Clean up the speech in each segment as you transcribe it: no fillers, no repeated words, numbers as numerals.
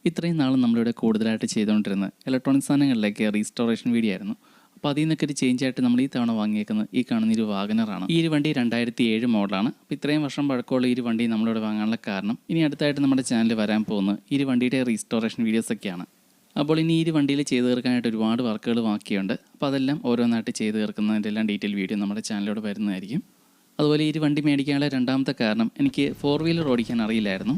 ഇത്രയും നാളും നമ്മളിവിടെ കൂടുതലായിട്ട് ചെയ്തുകൊണ്ടിരുന്നത് ഇലക്ട്രോണിക് സാധനങ്ങളിലേക്ക് റീസ്റ്റോറേഷൻ വീഡിയോ ആയിരുന്നു. അപ്പോൾ അതിൽ നിന്നൊക്കെ ഒരു ചേഞ്ച് ആയിട്ട് നമ്മൾ ഈ തവണ വാങ്ങിയേക്കുന്നത് ഈ കാണുന്ന ഒരു വാഗനറാണ്. ഈ ഒരു വണ്ടി 2007 മോഡലാണ്. അപ്പോൾ ഇത്രയും വർഷം പഴക്കമുള്ള ഈ ഒരു വണ്ടി നമ്മളിവിടെ വാങ്ങാനുള്ള കാരണം ഇനി അടുത്തായിട്ട് നമ്മുടെ ചാനലിൽ വരാൻ പോകുന്നത് ഈ ഒരു വണ്ടിയുടെ റീസ്റ്റോറേഷൻ വീഡിയോസൊക്കെയാണ്. അപ്പോൾ ഇനി ഈ ഒരു വണ്ടിയിൽ ചെയ്ത് തീർക്കാനായിട്ട് ഒരുപാട് വർക്കുകൾ ബാക്കിയുണ്ട്. അപ്പോൾ അതെല്ലാം ഓരോന്നായിട്ട് ചെയ്ത് തീർക്കുന്നതിൻ്റെ എല്ലാം ഡീറ്റെയിൽ വീഡിയോ നമ്മുടെ ചാനലിലൂടെ വരുന്നതായിരിക്കും. അതുപോലെ ഈ ഒരു വണ്ടി മേടിക്കാനുള്ള രണ്ടാമത്തെ കാരണം എനിക്ക് 4 വീലർ ഓടിക്കാൻ അറിയില്ലായിരുന്നു.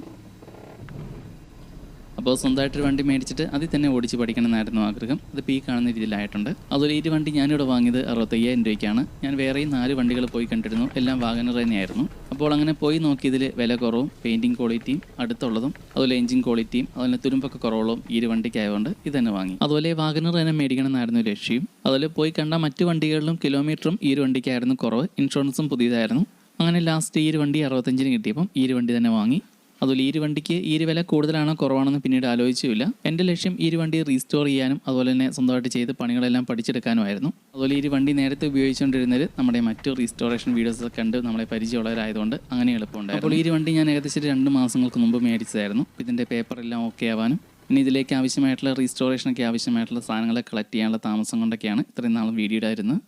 അപ്പോൾ സ്വന്തമായിട്ടൊരു വണ്ടി മേടിച്ചിട്ട് അതിൽ തന്നെ ഓടിച്ച് പഠിക്കണമെന്നായിരുന്നു ആഗ്രഹം. അതിപ്പോൾ ഈ കാണുന്ന രീതിയിലായിട്ടുണ്ട്. അതുപോലെ ഈ വണ്ടി ഞാനിവിടെ വാങ്ങിയത് 65,000 രൂപയ്ക്കാണ്. ഞാൻ വേറെയും 4 വണ്ടികൾ പോയി കണ്ടിരുന്നു, എല്ലാം വാഗനർ തന്നെയായിരുന്നു. അപ്പോൾ അങ്ങനെ പോയി നോക്കിയതിൽ വില കുറവും പെയിൻറ്റിങ് ക്വാളിറ്റിയും അടുത്തുള്ളതും അതുപോലെ എഞ്ചിൻ ക്വാളിറ്റിയും അതുപോലെ തുരുമ്പൊക്കെ കുറവുള്ളതും ഈ ഒരു വണ്ടിക്കായതുകൊണ്ട് ഇത് തന്നെ വാങ്ങി. അതുപോലെ വാഗനർ തന്നെ മേടിക്കണമെന്നായിരുന്നു ലക്ഷ്യം. അതുപോലെ പോയി കണ്ട മറ്റു വണ്ടികളിലും കിലോമീറ്ററും ഈ ഒരു വണ്ടിക്കായിരുന്നു കുറവ്, ഇൻഷുറൻസും പുതിയതായിരുന്നു. അങ്ങനെ ലാസ്റ്റ് ഈ ഒരു വണ്ടി 65,000 കിട്ടിയപ്പം ഈ ഒരു വണ്ടി തന്നെ വാങ്ങി. അതുപോലെ ഈ ഒരു വണ്ടിക്ക് ഈ ഒരു വില കൂടുതലാണോ കുറവാണെന്ന് പിന്നീട് ആലോചിച്ചില്ല. എൻ്റെ ലക്ഷ്യം ഈ ഒരു വണ്ടി റീസ്റ്റോർ ചെയ്യാനും അതുപോലെ തന്നെ സ്വന്തമായിട്ട് ചെയ്ത് പണികളെല്ലാം പഠിച്ചെടുക്കാനുമായിരുന്നു. അതുപോലെ ഈ ഒരു വണ്ടി നേരത്തെ ഉപയോഗിച്ചുകൊണ്ടിരുന്നത് നമ്മുടെ മറ്റു റീസ്റ്റോറേഷൻ വീഡിയോസ് കണ്ട് നമ്മളെ പരിചയമുള്ളവരായതുകൊണ്ട് അങ്ങനെ എളുപ്പമുണ്ടായിരുന്നു. അപ്പോൾ ഈ ഒരു വണ്ടി ഞാൻ ഏകദേശം 2 മാസങ്ങൾക്ക് മുമ്പ് മേടിച്ചതായിരുന്നു. ഇതിൻ്റെ പേപ്പറെല്ലാം ഓക്കെ ആവാനും പിന്നെ ഇതിലേക്ക് ആവശ്യമായിട്ടുള്ള റീസ്റ്റോറേഷനൊക്കെ ആവശ്യമായിട്ടുള്ള സാധനങ്ങളെ കളക്ട് ചെയ്യാനുള്ള താമസം കൊണ്ടൊക്കെയാണ് ഇത്രയും നാളും വീഡിയോ ഇടായിരുന്നത്.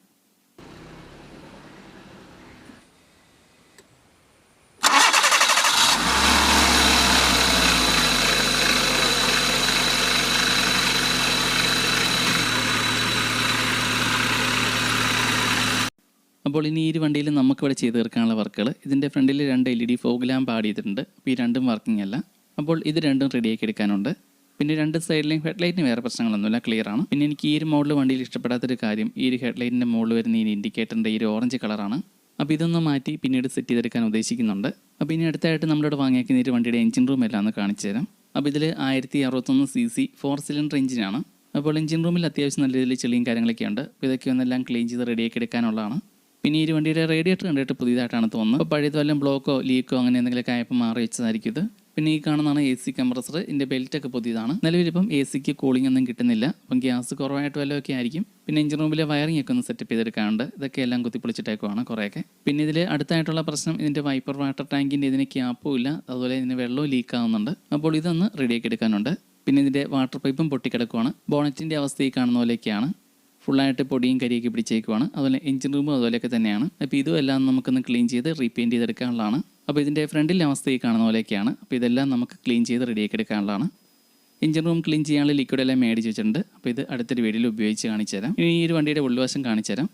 അപ്പോൾ ഇനി ഈ ഒരു വണ്ടിയിൽ നമുക്കിവിടെ ചെയ്ത് തീർക്കാനുള്ള വർക്കുകൾ ഇതിൻ്റെ ഫ്രണ്ടിൽ 2 LED ഫോഗ് ലാമ്പ് ആഡ് ചെയ്തിട്ടുണ്ട്. അപ്പോൾ ഈ രണ്ടും വർക്കിംഗ് അല്ല. അപ്പോൾ ഇത് രണ്ടും റെഡിയാക്കി എടുക്കാനുണ്ട്. പിന്നെ 2 സൈഡിലെയും ഹെഡ്ലൈറ്റിന് വേറെ പ്രശ്നങ്ങളൊന്നുമില്ല, ക്ലിയർ ആണ്. പിന്നെ എനിക്ക് ഈ ഒരു മോഡൽ വണ്ടിയിൽ ഇഷ്ടപ്പെടാത്തൊരു കാര്യം ഈ ഒരു ഹെഡ്ലൈറ്റിൻ്റെ മുകളിൽ വരുന്ന ഈ ഇൻഡിക്കേറ്ററിൻ്റെ ഈ ഒരു ഓറഞ്ച് കളറാണ്. അപ്പോൾ ഇതൊന്ന് മാറ്റി പിന്നീട് സെറ്റ് ചെയ്തെടുക്കാൻ ഉദ്ദേശിക്കുന്നുണ്ട്. അപ്പോൾ ഇനി അടുത്തായിട്ട് നമ്മളിവിടെ വാങ്ങിയേക്കുന്ന ഈ വണ്ടിയുടെ എഞ്ചിൻ റൂം എല്ലാം ഒന്ന് കാണിച്ചു തരാം. അപ്പോൾ ഇതിൽ 1061 cc 4 സിലിണ്ടർ എഞ്ചിനാണ്. അപ്പോൾ എഞ്ചിൻ റൂമിൽ അത്യാവശ്യം നല്ല രീതിയിൽ ചെളിയും കാര്യങ്ങളൊക്കെ ഉണ്ട്. അപ്പോൾ ഇതൊക്കെ ഒന്നെല്ലാം ക്ലീൻ ചെയ്ത് റെഡിയാക്കി എടുക്കാനുള്ളതാണ്. പിന്നെ ഈ വണ്ടിയുടെ റേഡിയേറ്റർ കണ്ടിട്ട് പുതിയതായിട്ടാണ് തോന്നുന്നത്. അപ്പോൾ പഴയത് വല്ലതും ബ്ലോക്കോ ലീക്കോ അങ്ങനെ എന്തെങ്കിലുമൊക്കെ ആയപ്പോൾ മാറി വെച്ചതായിരിക്കും ഇത്. പിന്നെ ഈ കാണുന്നതാണ് AC കംപ്രസർ. ഇതിൻ്റെ ബെൽറ്റൊക്കെ പുതിയതാണ്. നിലവിലിപ്പം ACക്ക് കൂളിംഗ് ഒന്നും കിട്ടുന്നില്ല. അപ്പം ഗ്യാസ് കുറവായിട്ട് വല്ലതൊക്കെ ആയിരിക്കും. പിന്നെ എഞ്ചിൻ റൂമിലെ വയറിംഗ് ഒക്കെ ഒന്ന് സെറ്റപ്പ് ചെയ്തെടുക്കാനുണ്ട്. ഇതൊക്കെ എല്ലാം കുത്തിപ്പൊളിച്ചിട്ടേക്കുവാണ് കുറേയൊക്കെ. പിന്നെ ഇതിൽ അടുത്തായിട്ടുള്ള പ്രശ്നം ഇതിൻ്റെ വൈപ്പർ വാട്ടർ ടാങ്കിൻ്റെ ഇതിന് ക്യാപ്പും ഇല്ല, അതുപോലെ ഇതിന് വെള്ളവും ലീക്ക് ആവുന്നുണ്ട്. അപ്പോൾ ഇതൊന്ന് റെഡിയാക്കി എടുക്കാനുണ്ട്. പിന്നെ ഇതിൻ്റെ വാട്ടർ പൈപ്പും പൊട്ടിക്കിടക്കുവാണ്. ബോണറ്റിൻ്റെ അവസ്ഥ ഈ കാണുന്ന പോലെയൊക്കെയാണ്. ഫുള്ളായിട്ട് പൊടിയും കരിയൊക്കെ പിടിച്ചേക്കുവാണ്. അതുപോലെ എഞ്ചിൻ റൂമും അതുപോലെയൊക്കെ തന്നെയാണ്. അപ്പോൾ ഇതും എല്ലാം നമുക്കൊന്ന് ക്ലീൻ ചെയ്ത് റീപെയിൻറ്റ് ചെയ്തെടുക്കാനുള്ളതാണ്. അപ്പോൾ ഇതിൻ്റെ ഫ്രണ്ടിലെ അവസ്ഥ ഈ കാണുന്ന പോലെയൊക്കെയാണ്. അപ്പോൾ ഇതെല്ലാം നമുക്ക് ക്ലീൻ ചെയ്ത് റെഡിയാക്കി എടുക്കാനുള്ളതാണ്. എഞ്ചിൻ റൂം ക്ലീൻ ചെയ്യാനുള്ള ലിക്വിഡ് എല്ലാം മേടിച്ച് വെച്ചിട്ടുണ്ട്. അപ്പോൾ ഇത് അടുത്തൊരു വീഡിയോയിൽ ഉപയോഗിച്ച് കാണിച്ചു തരാം. ഇനി ഈ ഒരു വണ്ടിയുടെ ഉൾവശം കാണിച്ചു തരാം.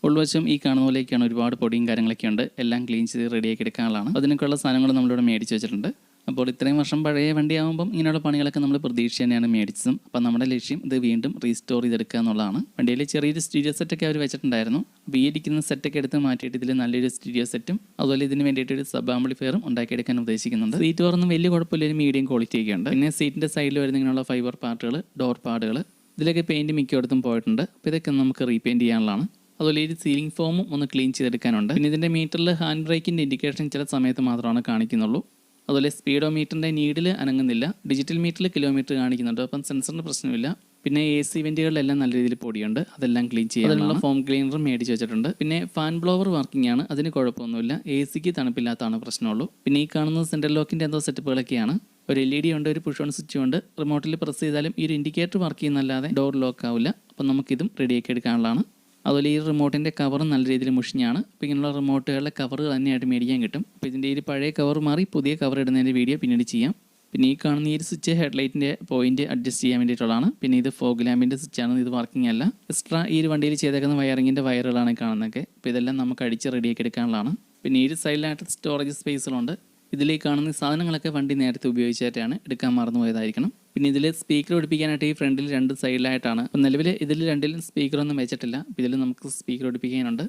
ഉൾവശം ഈ കാണുന്ന പോലെയൊക്കെയാണ്. ഒരുപാട് പൊടിയും കാര്യങ്ങളൊക്കെ ഉണ്ട്. എല്ലാം ക്ലീൻ ചെയ്ത് റെഡിയാക്കി എടുക്കാനുള്ളതാണ്. അതിനൊക്കെയുള്ള സാധനങ്ങൾ നമ്മളിവിടെ മേടിച്ച് വെച്ചിട്ടുണ്ട്. അപ്പോൾ ഇത്രയും വർഷം പഴയ വണ്ടിയാകുമ്പം ഇങ്ങനെയുള്ള പണികളൊക്കെ നമ്മൾ പ്രതീക്ഷ തന്നെയാണ് മേടിച്ചതും. അപ്പോൾ നമ്മുടെ ലക്ഷ്യം ഇത് വീണ്ടും റീസ്റ്റോർ ചെയ്തെടുക്കുക എന്നുള്ളതാണ്. വണ്ടിയിൽ ചെറിയൊരു സ്റ്റീരിയോ സെറ്റൊക്കെ അവർ വെച്ചിട്ടുണ്ടായിരുന്നു. അപ്പോൾ ഈ ഇരിക്കുന്ന സെറ്റൊക്കെ എടുത്ത് മാറ്റിയിട്ട് ഇതിൽ നല്ലൊരു സ്റ്റീരിയോ സെറ്റും അതുപോലെ ഇതിന് വേണ്ടിയിട്ട് ഒരു സബ് ആംപ്ലിഫയറും ഉണ്ടാക്കിയെടുക്കാൻ ഉദ്ദേശിക്കുന്നുണ്ട്. സീറ്റ് പറഞ്ഞും വലിയ കുഴപ്പമില്ല, ഒരു മീഡിയം ക്വാളിറ്റി ഒക്കെ ഉണ്ട്. പിന്നെ സീറ്റിൻ്റെ സൈഡിൽ വരുന്ന ഇങ്ങനെയുള്ള ഫൈബർ പാർട്ടുകൾ, ഡോർ പാഡുകൾ, ഇതിലൊക്കെ പെയിൻറ്റ് മിക്കയിടത്തും പോയിട്ടുണ്ട്. അപ്പോൾ ഇതൊക്കെ നമുക്ക് റീപെയിൻറ്റ് ചെയ്യാനുള്ളതാണ്. അതുപോലെ ഈ സീലിംഗ് ഫോമും ഒന്ന് ക്ലീൻ ചെയ്തെടുക്കാനുണ്ട്. പിന്നെ ഇതിൻ്റെ മീറ്ററിൽ ഹാൻഡ് ബ്രേക്കിൻ്റെ ഇൻഡിക്കേഷൻ ചില സമയത്ത് മാത്രമാണ് കാണിക്കുന്നുള്ളൂ. അതുപോലെ സ്പീഡോ മീറ്ററിൻ്റെ നീഡിൽ അനങ്ങുന്നില്ല. ഡിജിറ്റൽ മീറ്ററിൽ കിലോമീറ്റർ കാണിക്കുന്നുണ്ട്. അപ്പം സെൻസറിന് പ്രശ്നമില്ല. പിന്നെ AC വെൻറ്റുകളിലെല്ലാം നല്ല രീതിയിൽ പൊടിയുണ്ട്. അതെല്ലാം ക്ലീൻ ചെയ്യാനുള്ള ഫോം ക്ലീനർ മേടിച്ച് വെച്ചിട്ടുണ്ട്. പിന്നെ ഫാൻ ബ്ലോവർ വർക്കിംഗ് ആണ്, അതിന് കുഴപ്പമൊന്നുമില്ല. ACക്ക് തണുപ്പില്ലാത്തതാണ് പ്രശ്നമുള്ളൂ. പിന്നെ ഈ കാണുന്ന സെൻട്രൽ ലോക്കിൻ്റെ എന്തോ സെറ്റപ്പുകളൊക്കെയാണ്. ഒരു LED ഉണ്ട്, ഒരു പുഷ് ഓൺ സ്വിച്ച് ഉണ്ട്. റിമോട്ടിൽ പ്രസ് ചെയ്താലും ഈ ഒരു ഇൻഡിക്കേറ്റർ വർക്ക് ചെയ്യുന്നല്ലാതെ ഡോർ ലോക്ക് ആവില്ല. അപ്പം നമുക്കിതും റെഡിയാക്കി എടുക്കാനുള്ളതാണ്. അതുപോലെ ഈ റിമോട്ടിൻ്റെ കവറും നല്ല രീതിയിൽ മുഷിഞ്ഞാണ്. അപ്പോൾ ഇങ്ങനെയുള്ള റിമോട്ടുകളുടെ കവർ തന്നെയായിട്ട് മേടിക്കാൻ കിട്ടും. അപ്പോൾ ഇതിൻ്റെ ഈ പഴയ കവർ മാറി പുതിയ കവർ ഇടുന്നതിൻ്റെ വീഡിയോ പിന്നീട് ചെയ്യാം. പിന്നെ ഈ കാണുന്ന ഈ സ്വിച്ച് ഹെഡ്ലൈറ്റിൻ്റെ പോയിന്റ് അഡ്ജസ്റ്റ് ചെയ്യാൻ വേണ്ടിയിട്ടുള്ളതാണ്. പിന്നെ ഇത് ഫോഗ് ലാമ്പിൻ്റെ സ്വിച്ചാണ്, ഇത് വർക്കിംഗ് അല്ല. എക്സ്ട്രാ ഈ വണ്ടിയിൽ ചെയ്തേക്കുന്ന വയറിങ്ങിൻ്റെ വയറുകളാണ് കാണുന്നതൊക്കെ. അപ്പോൾ ഇതെല്ലാം നമുക്ക് അടിച്ച് റെഡിയാക്കി എടുക്കാനുള്ളതാണ്. പിന്നെ ഈ സൈഡിലായിട്ട് സ്റ്റോറേജ് സ്പേസുകളുണ്ട്. ഇതിലേക്ക് കാണുന്ന സാധനങ്ങളൊക്കെ വണ്ടി നേരത്തെ ഉപയോഗിച്ചായിട്ടാണ്, എടുക്കാൻ മറന്നു പോയതായിരിക്കണം. പിന്നെ ഇതിൽ സ്പീക്കർ പിടിപ്പിക്കാനായിട്ട് ഈ ഫ്രണ്ടിൽ 2 സൈഡിലായിട്ടാണ്. അപ്പോൾ നിലവിൽ ഇതിൽ രണ്ടിലും സ്പീക്കറൊന്നും വെച്ചിട്ടില്ല. ഇതിൽ നമുക്ക് സ്പീക്കർ പിടിപ്പിക്കാനുണ്ട്.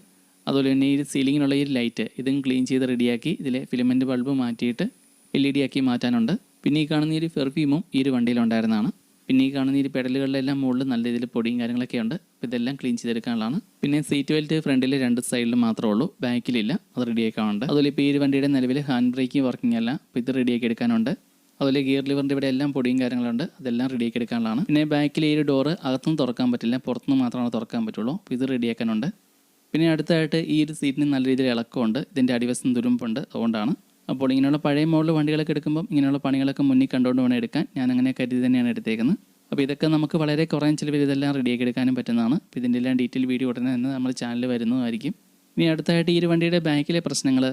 അതുപോലെ തന്നെ ഈ സീലിങ്ങിനുള്ള ഈ ലൈറ്റ് ഇതും ക്ലീൻ ചെയ്ത് റെഡിയാക്കി ഇതിലെ ഫിലമെൻറ്റ് ബൾബ് മാറ്റിയിട്ട് LED ആക്കി മാറ്റാനുണ്ട്. പിന്നെ ഈ കാണുന്ന ഈ പെർഫ്യൂമും ഈ ഒരു വണ്ടിയിലുണ്ടായിരുന്നതാണ്. പിന്നെ ഈ കാണുന്ന ഈ പെഡലുകളിലെല്ലാം മുകളിൽ നല്ല രീതിയിൽ പൊടിയും കാര്യങ്ങളൊക്കെ ഉണ്ട്. അപ്പോൾ ഇതെല്ലാം ക്ലീൻ ചെയ്തെടുക്കാനുള്ളതാണ്. പിന്നെ സീറ്റ് ബെൽറ്റ് ഫ്രണ്ടിൽ 2 സൈഡിലും മാത്രമേ ഉള്ളൂ, ബാക്കിലില്ല. അത് റെഡിയാക്കാനുണ്ട്. അതുപോലെ ഇപ്പോൾ ഈ വണ്ടിയുടെ നിലവിൽ ഹാൻഡ് ബ്രേക്ക് വർക്കിംഗ് അല്ല. അപ്പോൾ ഇത് റെഡിയാക്കി എടുക്കാനുണ്ട്. അതുപോലെ ഗിയർ ലിവറിൻ്റെ ഇവിടെ എല്ലാം പൊടിയും കാര്യങ്ങളുണ്ട്. അതെല്ലാം റെഡിയാക്കി എടുക്കാനുള്ളതാണ്. പിന്നെ ബാക്കിൽ ഈ ഒരു ഡോറ് അകത്തുനിന്ന് തുറക്കാൻ പറ്റില്ല, പുറത്തുനിന്ന് മാത്രമാണ് തുറക്കാൻ പറ്റുള്ളൂ. അപ്പോൾ ഇത് റെഡിയാക്കാനുണ്ട്. പിന്നെ അടുത്തായിട്ട് ഈ ഒരു സീറ്റിന് നല്ല രീതിയിൽ ഇളക്കമുണ്ട്. ഇതിൻ്റെ അടിവശം തുരുമ്പുണ്ട്, അതുകൊണ്ടാണ്. അപ്പോൾ ഇങ്ങനെയുള്ള പഴയ മോഡൽ വണ്ടികളൊക്കെ എടുക്കുമ്പോൾ ഇങ്ങനെയുള്ള പണികളൊക്കെ മുന്നിൽ കണ്ടുകൊണ്ട് വേണം എടുക്കാൻ. ഞാൻ അങ്ങനെ കരുതി തന്നെയാണ് എടുത്തേക്കുന്നത്. അപ്പോൾ ഇതൊക്കെ നമുക്ക് വളരെ കുറഞ്ഞ ചിലവിൽ ഇതെല്ലാം റെഡിയാക്കി എടുക്കാനും പറ്റുന്നതാണ്. അപ്പോൾ ഇതിൻ്റെ എല്ലാം ഡീറ്റെയിൽ വീഡിയോ ഉടനെ തന്നെ നമ്മുടെ ചാനലിൽ വരുന്നതായിരിക്കും. ഇനി അടുത്തായിട്ട് ഈ ഒരു വണ്ടിയുടെ ബാക്കിലെ പ്രശ്നങ്ങൾ,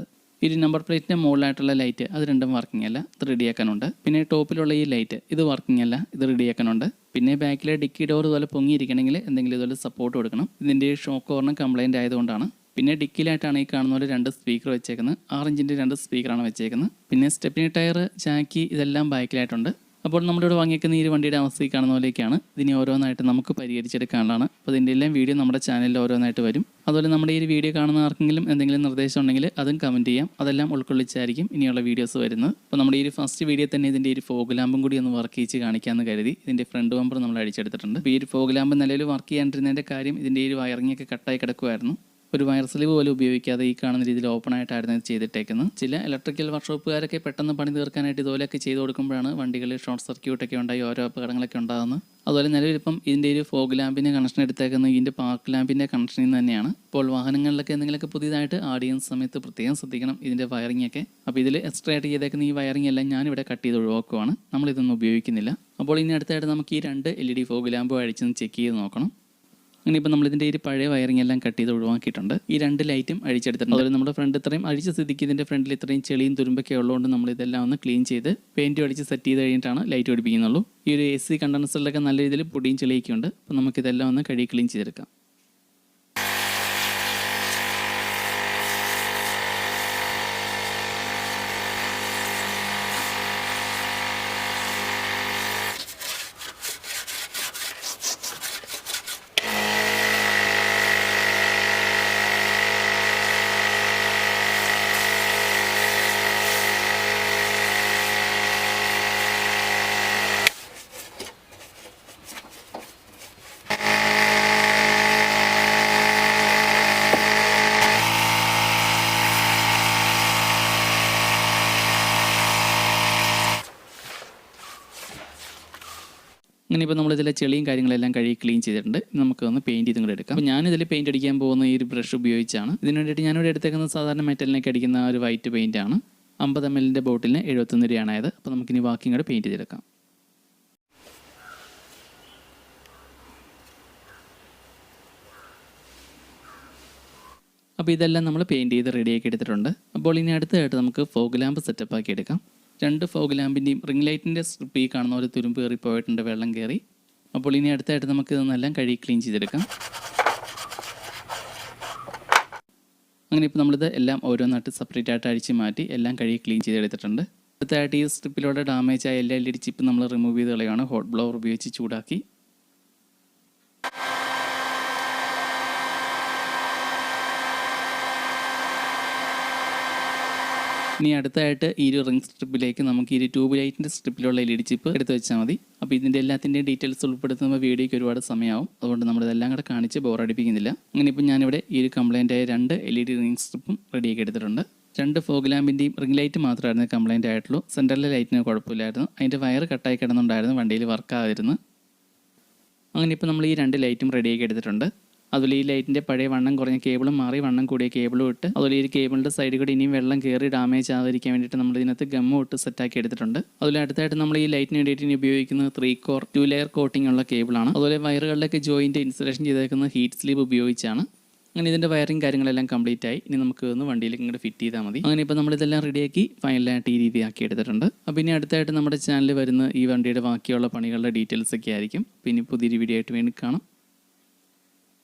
ഈ ഒരു നമ്പർ പ്ലേറ്റിൻ്റെ മുകളിലായിട്ടുള്ള ലൈറ്റ് അത് രണ്ടും വർക്കിംഗ് അല്ല, ഇത് റെഡിയാക്കാനുണ്ട്. പിന്നെ ടോപ്പിലുള്ള ഈ ലൈറ്റ് ഇത് വർക്കിംഗ് അല്ല, ഇത് റെഡിയാക്കാനുണ്ട്. പിന്നെ ബാക്കിലെ ഡിക്കി ഡോർ ഇതുപോലെ പൊങ്ങിയിരിക്കണമെങ്കിൽ എന്തെങ്കിലും ഇതുപോലെ സപ്പോർട്ട് കൊടുക്കണം. ഇതിൻ്റെ ഷോക്ക് ഓർണം കംപ്ലൈൻറ്റ് ആയതുകൊണ്ടാണ്. പിന്നെ ഡിക്കിലായിട്ടാണ് ഈ കാണുന്ന പോലെ 2 സ്പീക്കർ വെച്ചേക്കുന്നത്. 6 ഇഞ്ചിൻ്റെ 2 സ്പീക്കറാണ് വെച്ചേക്കുന്നത്. പിന്നെ സ്റ്റെപ്പിനി ടയർ, ചാക്കി ഇതെല്ലാം ബാക്കിലായിട്ടുണ്ട്. അപ്പോൾ നമ്മളിവിടെ വാങ്ങിയേക്കുന്ന ഈ വണ്ടിയുടെ അവസ്ഥ ഈ കാണുന്ന പോലെയൊക്കെയാണ്. ഇതിനെ ഓരോന്നായിട്ട് നമുക്ക് പരിഹരിച്ചെടുക്കാനുള്ളതാണ്. അപ്പോൾ ഇതിൻ്റെ എല്ലാം വീഡിയോ നമ്മുടെ ചാനലിൽ ഓരോന്നായിട്ട് വരും. അതുപോലെ നമ്മുടെ ഈ വീഡിയോ കാണുന്ന ആർക്കെങ്കിലും എന്തെങ്കിലും നിർദ്ദേശം ഉണ്ടെങ്കിൽ അതും കമൻറ്റ് ചെയ്യാം. അതെല്ലാം ഉൾക്കൊള്ളിച്ചായിരിക്കും ഇനിയുള്ള വീഡിയോസ് വരുന്നത്. അപ്പോൾ നമ്മുടെ ഈ ഫസ്റ്റ് വീഡിയോ തന്നെ ഇതിൻ്റെ ഒരു ഫോഗ് ലാമ്പും കൂടി ഒന്ന് വർക്ക് ചെയ്ത് കാണിക്കാമെന്ന് കരുതി ഇതിൻ്റെ ഫ്രണ്ട് ബമ്പർ നമ്മൾ അടിച്ചെടുത്തിട്ടുണ്ട്. അപ്പോൾ ഈ ഒരു ഫോഗ് ലാമ്പ് നിലവിൽ വർക്ക് ചെയ്യാണ്ടിരുന്നതിൻ്റെ കാര്യം ഇതിൻ്റെ ഒരു വയറിങ്ങൊക്കെ കട്ടായി കിടക്കുമായിരുന്നു. ഒരു വയർ സ്ലീവ് പോലും ഉപയോഗിക്കാതെ ഈ കാണുന്ന രീതിയിൽ ഓപ്പൺ ആയിട്ടായിരുന്നു ഇത് ചെയ്തിട്ടേക്കുന്നത്. ചില ഇലക്ട്രിക്കൽ വർക്ക്ഷോപ്പുകാരൊക്കെ പെട്ടെന്ന് പണി തീർക്കാനായിട്ട് ഇതുപോലെയൊക്കെ ചെയ്ത് കൊടുക്കുമ്പോഴാണ് വണ്ടികളിൽ ഷോർട്ട് സർക്യൂട്ടൊക്കെ ഉണ്ടായി ഓരോ അപകടങ്ങളൊക്കെ ഉണ്ടാകുന്നത്. അതുപോലെ നിലവിലിപ്പം ഇതിൻ്റെ ഒരു ഫോഗ് ലാമ്പിൻ്റെ കണക്ഷൻ എടുത്തേക്കുന്നത് ഇതിൻ്റെ പാർക്ക് ലാമ്പിൻ്റെ കണക്ഷനിൽ നിന്ന് തന്നെയാണ്. ഇപ്പോൾ വാഹനങ്ങളിലൊക്കെ എന്തെങ്കിലുമൊക്കെ പുതിയതായിട്ട് ആഡ് ചെയ്യുന്ന സമയത്ത് പ്രത്യേകം ശ്രദ്ധിക്കണം ഇതിൻ്റെ വയറിംഗ് ഒക്കെ. അപ്പോൾ ഇതിൽ എക്സ്ട്രാ ആയിട്ട് ചെയ്തേക്കുന്ന ഈ വയറിംഗ് എല്ലാം ഞാനിവിടെ കട്ട് ചെയ്ത് ഒഴിവാക്കുവാണ്. നമ്മളിതൊന്നും ഉപയോഗിക്കുന്നില്ല. അപ്പോൾ ഇനി അടുത്തായിട്ട് നമുക്ക് ഈ 2 LED ഫോഗ് ലാമ്പ് അടിച്ചൊന്ന് ചെക്ക് ചെയ്ത് നോക്കണം. അങ്ങനെ ഇപ്പോൾ നമ്മളിതിൻ്റെ ഒരു പഴയ വയറിംഗ് എല്ലാം കട്ട് ചെയ്ത് ഒഴിവാക്കിയിട്ടുണ്ട്. ഈ 2 ലൈറ്റും അഴിച്ചെടുത്തിട്ടുണ്ട്. അതുപോലെ നമ്മുടെ ഫ്രണ്ട് ഇത്രയും അഴിച്ച സ്ഥിതിക്ക് ഇതിൻ്റെ ഫ്രണ്ടിൽ ഇത്രയും ചെളിയും തുരുമ്പൊക്കെ ഉള്ളതുകൊണ്ട് നമ്മളിതെല്ലാം ഒന്ന് ക്ലീൻ ചെയ്ത് പെയിൻറ്റ് അടിച്ച് സെറ്റ് ചെയ്ത് കഴിഞ്ഞിട്ടാണ് ലൈറ്റ് പിടിപ്പിക്കുന്നുള്ളൂ. ഈ ഒരു AC കണ്ടൻസറിലൊക്കെ നല്ല രീതിയിൽ പൊടിയും ചെളിയൊക്കെ ഉണ്ട്. അപ്പോൾ നമുക്കിതെല്ലാം ഒന്ന് കഴുകി ക്ലീൻ ചെയ്തെടുക്കാം. അങ്ങനെ ഇപ്പോൾ നമ്മളിതിലെ ചെളിയും കാര്യങ്ങളെല്ലാം കഴുകി ക്ലീൻ ചെയ്തിട്ടുണ്ട്. നമുക്ക് ഒന്ന് പെയിൻറ്റ് ചെയ്തും കൂടെ എടുക്കാം. അപ്പോൾ ഞാനിതിൽ പെയിൻറ്റ് അടിക്കാൻ പോകുന്ന ഈ ഒരു ബ്രഷ് ഉപയോഗിച്ചാണ്. ഇതിന് വേണ്ടിയിട്ട് ഞാനിവിടെ എടുത്തേക്കുന്നത് സാധാരണ മെറ്റലിനൊക്കെ അടിക്കുന്ന ഒരു വൈറ്റ് പെയിൻറ്റാണ്. 50 ml ബോട്ടിലിന് 71 രൂപയാണ് ആയത്. അപ്പോൾ നമുക്കിനി ബാക്കിയും കൂടെ പെയിൻറ്റ് ചെയ്തെടുക്കാം. അപ്പോൾ ഇതെല്ലാം നമ്മൾ പെയിൻറ്റ് ചെയ്ത് റെഡിയാക്കി എടുത്തിട്ടുണ്ട്. അപ്പോൾ ഇനി അടുത്തതായിട്ട് നമുക്ക് ഫോഗ് ലാമ്പ് സെറ്റപ്പ് ആക്കി എടുക്കാം. 2 ഫോഗ് ലാമ്പിൻ്റെയും റിംഗ് ലൈറ്റിൻ്റെ സ്ട്രിപ്പ് ഈ കാണുന്ന ഒരു തുരുമ്പ് കയറി പോയിട്ടുണ്ട്, വെള്ളം കയറി. അപ്പോൾ ഇനി അടുത്തായിട്ട് നമുക്ക് ഇതൊന്നെല്ലാം കഴുകി ക്ലീൻ ചെയ്തെടുക്കാം. അങ്ങനെ ഇപ്പോൾ നമ്മളിത് എല്ലാം ഓരോന്നായിട്ട് സെപ്പറേറ്റ് ആയിട്ട് അഴിച്ച് മാറ്റി എല്ലാം കഴുകി ക്ലീൻ ചെയ്തെടുത്തിട്ടുണ്ട്. അടുത്തായിട്ട് ഈ സ്ട്രിപ്പിലൂടെ ഡാമേജ് ആയ എല്ലാ LED ചിപ്പ് നമ്മൾ റിമൂവ് ചെയ്ത് കളയാണ്. ഹോട്ട് ബ്ലോവർ ഉപയോഗിച്ച് ചൂടാക്കി. ഇനി അടുത്തായിട്ട് ഈ ഒരു റിംഗ് സ്ട്രിപ്പിലേക്ക് നമുക്ക് ഈ ട്യൂബ് ലൈറ്റിൻ്റെ സ്ട്രിപ്പിലുള്ള LED ചിപ്പ് എടുത്ത് വെച്ചാൽ മതി. അപ്പോൾ ഇതിൻ്റെ എല്ലാത്തിൻ്റെയും ഡീറ്റെയിൽസ് ഉൾപ്പെടുത്തുമ്പോൾ വീഡിയോയ്ക്ക് ഒരുപാട് സമയമാവും. അതുകൊണ്ട് നമ്മളിതെല്ലാം കൂടെ കാണിച്ച് ബോറടിപ്പിക്കുന്നില്ല. അങ്ങനെ ഇപ്പോൾ ഞാനിവിടെ ഈ ഒരു കംപ്ലൈൻ്റ് ആയ 2 LED റിംഗ് സ്ട്രിപ്പും റെഡിയാക്കി എടുത്തിട്ടുണ്ട്. 2 ഫോഗ് ലാമ്പിൻ്റെയും റിംഗ് ലൈറ്റ് മാത്രമായിരുന്നു കംപ്ലൈൻ്റ് ആയിട്ടുള്ളൂ. സെൻറ്ററിലെ ലൈറ്റിന് കുഴപ്പമില്ലായിരുന്നു. അതിൻ്റെ വയർ കട്ടായി കിടന്നുണ്ടായിരുന്നു, വണ്ടിയിൽ വർക്കായിരുന്നു. അങ്ങനെ ഇപ്പോൾ നമ്മൾ ഈ 2 ലൈറ്റും റെഡിയാക്കി എടുത്തിട്ടുണ്ട്. അതുപോലെ ഈ ലൈറ്റിൻ്റെ പഴയ വണ്ണം കുറഞ്ഞ കേബിളും മാറി വണ്ണം കൂടിയ കേബിളും ഇട്ട്, അതുപോലെ ഈ കേബിളിൻ്റെ സൈഡിൽ കൂടി ഇനിയും വെള്ളം കയറി ഡാമേജ് ആവാതിരിക്കാൻ വേണ്ടിയിട്ട് നമ്മൾ ഇതിനകത്ത് ഗമ്മും ഇട്ട് സെറ്റാക്കി എടുത്തിട്ടുണ്ട്. അതുപോലെ അടുത്തായിട്ട് നമ്മൾ ഈ ലൈറ്റിന് വേണ്ടിയിട്ട് ഇനി ഉപയോഗിക്കുന്നത് 3 കോർ 2 ലെയർ കോട്ടിംഗ് ഉള്ള കേബിളാണ്. അതുപോലെ വയറുകളിലേക്ക് ജോയിൻറ്റ് ഇൻസുലേഷൻ ചെയ്തേക്കുന്നത് ഹീറ്റ് സ്ലീവ് ഉപയോഗിച്ചാണ്. അങ്ങനെ ഇതിൻ്റെ വയറിങ് കാര്യങ്ങളെല്ലാം കംപ്ലീറ്റ് ആയി. ഇനി നമുക്ക് ഒന്ന് വണ്ടിയിലേക്ക് ഇങ്ങോട്ട് ഫിറ്റ് ചെയ്താൽ മതി. അങ്ങനെ ഇപ്പോൾ നമ്മളിതെല്ലാം റെഡിയാക്കി ഫൈനലായിട്ട് ഈ രീതിയാക്കി എടുത്തിട്ടുണ്ട്. അപ്പോൾ ഇനി അടുത്തായിട്ട് നമ്മുടെ ചാനലിൽ വരുന്ന ഈ വണ്ടിയുടെ ബാക്കിയുള്ള പണികളുടെ ഡീറ്റെയിൽസ് ഒക്കെ ആയിരിക്കും. പിന്നെ പുതിയൊരു വീഡിയോ ആയിട്ട് വേണ്ടി കാണാം.